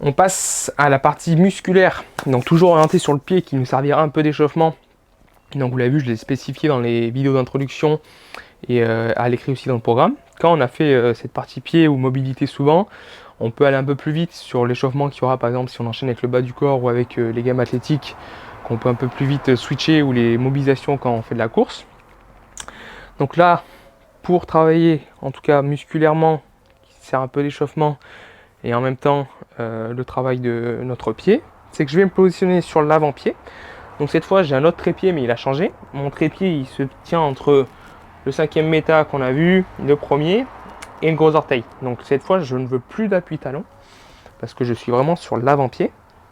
On passe à la partie musculaire, donc toujours orientée sur le pied qui nous servira un peu d'échauffement. Donc vous l'avez vu, je l'ai spécifié dans les vidéos d'introduction et à l'écrit aussi dans le programme. Quand on a fait cette partie pied ou mobilité souvent, on peut aller un peu plus vite sur l'échauffement qu'il y aura par exemple si on enchaîne avec le bas du corps ou avec les gammes athlétiques, qu'on peut un peu plus vite switcher, ou les mobilisations quand on fait de la course. Donc là, pour travailler en tout cas musculairement, qui sert un peu d'échauffement et en même temps le travail de notre pied, c'est que je vais me positionner sur l'avant-pied. Donc cette fois j'ai un autre trépied, mais il a changé. Mon trépied il se tient entre le 5e méta qu'on a vu, le premier et le gros orteil. Donc cette fois je ne veux plus d'appui talon parce que je suis vraiment sur l'avant-pied.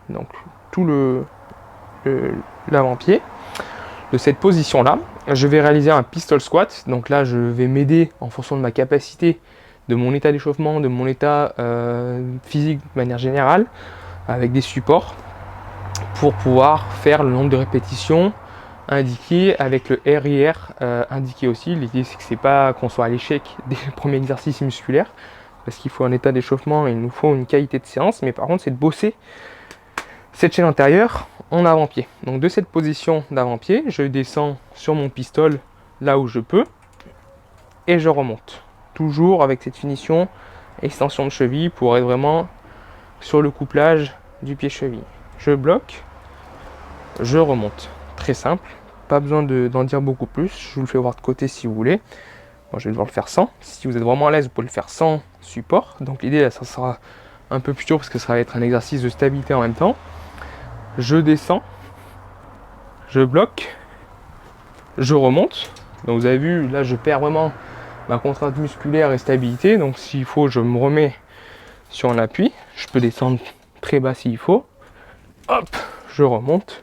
Donc tout l'avant-pied. De cette position là, je vais réaliser un pistol squat. Donc là je vais m'aider en fonction de ma capacité, de mon état d'échauffement, de mon état physique de manière générale, avec des supports, pour pouvoir faire le nombre de répétitions indiqué, avec le RIR indiqué aussi. L'idée c'est que c'est pas qu'on soit à l'échec des premiers exercices musculaires, parce qu'il faut un état d'échauffement et il nous faut une qualité de séance, mais par contre c'est de bosser cette chaîne antérieure en avant-pied. Donc de cette position d'avant-pied, je descends sur mon pistol là où je peux et je remonte. Toujours avec cette finition extension de cheville pour être vraiment sur le couplage du pied-cheville. Je bloque, je remonte. Très simple, pas besoin d'en dire beaucoup plus. Je vous le fais voir de côté si vous voulez. Moi je vais devoir le faire sans. Si vous êtes vraiment à l'aise, vous pouvez le faire sans support. Donc l'idée, ça sera un peu plus dur parce que ça va être un exercice de stabilité en même temps. Je descends, je bloque, je remonte. Donc vous avez vu, là je perds vraiment ma contrainte musculaire et stabilité. Donc s'il faut, je me remets sur un appui. Je peux descendre très bas s'il faut. Hop, je remonte.